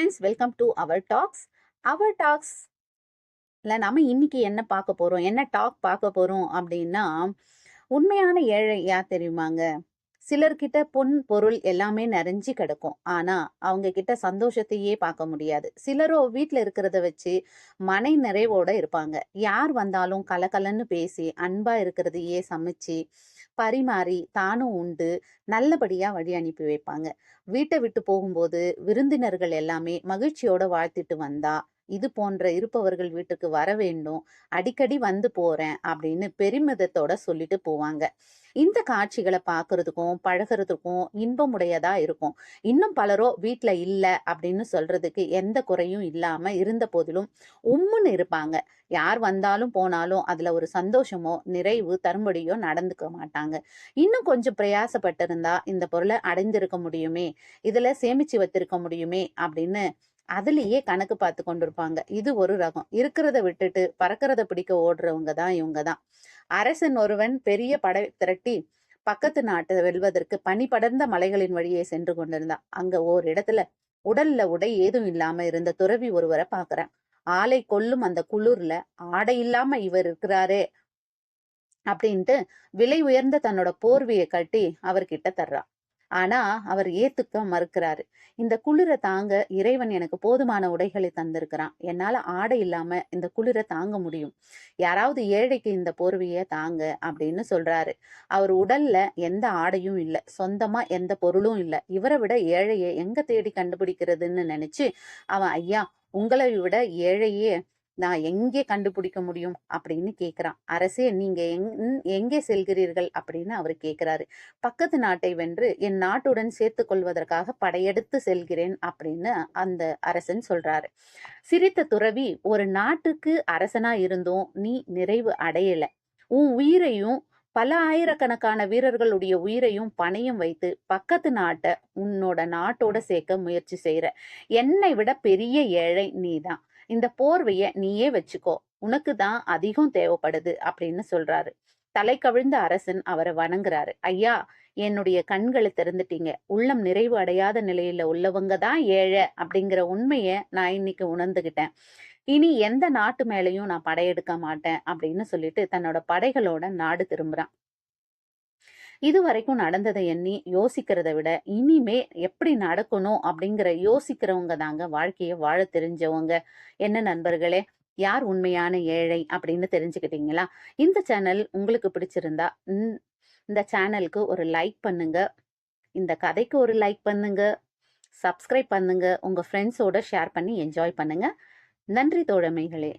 Friends, welcome to our talks. அவர் டாக்ஸ்ல நாம இன்னைக்கு என்ன பார்க்க போறோம், என்ன டாக் பார்க்க போறோம் அப்படின்னா, உண்மையான ஏழை யார் தெரியுமாங்க? சிலர்கிட்ட பொன் பொருள் எல்லாமே நிறைஞ்சு கிடக்கும். ஆனா அவங்க கிட்ட சந்தோஷத்தையே பார்க்க முடியாது. சிலரோ வீட்ல இருக்கிறத வச்சு மனை நிறைவோட இருப்பாங்க. யார் வந்தாலும் கலகலன்னு பேசி அன்பா இருக்கிறதையே சமைச்சு பரிமாறி தானும் உண்டு நல்லபடியா வழி அனுப்பி வைப்பாங்க. வீட்டை விட்டு போகும்போது விருந்தினர்கள் எல்லாமே மகிழ்ச்சியோட வாழ்த்திட்டு வந்தா, இது போன்ற இருப்பவர்கள் வீட்டுக்கு வர வேண்டும், அடிக்கடி வந்து போறேன் அப்படின்னு பெருமிதத்தோட சொல்லிட்டு போவாங்க. இந்த காட்சிகளை பார்க்கறதுக்கும் பழகுறதுக்கும் இன்பமுடையதா இருக்கும். இன்னும் பலரோ வீட்ல இல்ல அப்படின்னு சொல்றதுக்கு எந்த குறையும் இல்லாம இருந்த போதிலும் உம்முன்னு இருப்பாங்க. யார் வந்தாலும் போனாலும் அதுல ஒரு சந்தோஷமோ நிறைவு தரும்படியோ நடந்துக்க மாட்டாங்க. இன்னும் கொஞ்சம் பிரயாசப்பட்டிருந்தா இந்த பொருளை அடைந்திருக்க முடியுமே, இதுல சேமிச்சு வைத்திருக்க முடியுமே அப்படின்னு அதுலயே கணக்கு பார்த்து கொண்டிருப்பாங்க. இது ஒரு ரகம். இருக்கிறத விட்டுட்டு பறக்கிறத பிடிக்க ஓடுறவங்க தான் இவங்க தான். அரசன் ஒருவன் பெரிய படை திரட்டி பக்கத்து நாட்டை வெல்வதற்கு பனி படர்ந்த மலைகளின் வழியே சென்று கொண்டிருந்தான். அங்க ஓர் இடத்துல உடல்ல உடை ஏதும் இல்லாம இருந்த துறவி ஒருவரை பாக்குறான். ஆளை கொல்லும் அந்த குளிர்ல ஆடை இல்லாம இவர் இருக்கிறாரே அப்படின்ட்டு விலை உயர்ந்த தன்னோட போர்வையை கட்டி அவர்கிட்ட தர்றான். ஆனா அவர் ஏத்துக்க மறுக்கிறாரு. இந்த குளிரை தாங்க இறைவன் எனக்கு போதுமான உடைகளை தந்திருக்கிறான். என்னால ஆடை இல்லாம இந்த குளிரை தாங்க முடியும். யாராவது ஏழைக்கு இந்த போர்வைய தாங்க அப்படின்னு சொல்றாரு. அவர் உடல்ல எந்த ஆடையும் இல்ல, சொந்தமா எந்த பொருளும் இல்ல. இவரை விட ஏழையை எங்க தேடி கண்டுபிடிக்கிறதுன்னு நினைச்சு அவன், ஐயா, உங்களை விட ஏழையே நான் எங்கே கண்டுபிடிக்க முடியும் அப்படின்னு கேக்குறான். அரசே, நீங்க எங்கே செல்கிறீர்கள் அப்படின்னு அவர் கேக்குறாரு. பக்கத்து நாட்டை வென்று என் நாட்டுடன் சேர்த்து கொள்வதற்காக படையெடுத்து செல்கிறேன் அப்படின்னு அந்த அரசன் சொல்றாரு. சிரித்த துறவி, ஒரு நாட்டுக்கு அரசனா இருந்தும் நீ நிறைவு அடையல. உன் உயிரையும் பல ஆயிரக்கணக்கான வீரர்களுடைய உயிரையும் பணையும் வைத்து பக்கத்து நாட்டை உன்னோட நாட்டோட சேர்க்க முயற்சி செய்யற. என்னை விட பெரிய ஏழை நீதான். இந்த போர்வைய நீயே வச்சுக்கோ, உனக்கு தான் அதிகம் தேவைப்படுது அப்படின்னு சொல்றாரு. தலை கவிழ்ந்த அரசன் அவரை வணங்குறாரு. ஐயா, என்னுடைய கண்களை திறந்துட்டீங்க. உள்ளம் நிறைவு அடையாத நிலையில உள்ளவங்க தான் ஏழை அப்படிங்கிற உண்மைய நான் இன்னைக்கு உணர்ந்துகிட்டேன். இனி எந்த நாட்டு மேலையும் நான் படையெடுக்க மாட்டேன் அப்படின்னு சொல்லிட்டு தன்னோட படைகளோட நாடு திரும்புறான். இது வரைக்கும் நடந்ததை எண்ணி யோசிக்கிறத விட இனிமே எப்படி நடக்கணும் அப்படிங்கிற யோசிக்கிறவங்க தாங்க வாழ்க்கைய வாழ தெரிஞ்சவங்க. என்ன நண்பர்களே, யார் உண்மையான ஏழை அப்படின்னு தெரிஞ்சுக்கிட்டீங்களா? இந்த சேனல் உங்களுக்கு பிடிச்சிருந்தா இந்த சேனலுக்கு ஒரு லைக் பண்ணுங்க, இந்த கதைக்கு ஒரு லைக் பண்ணுங்க, சப்ஸ்கிரைப் பண்ணுங்க, உங்க ஃப்ரெண்ட்ஸோட ஷேர் பண்ணி என்ஜாய் பண்ணுங்க. நன்றி தோழமைகளே.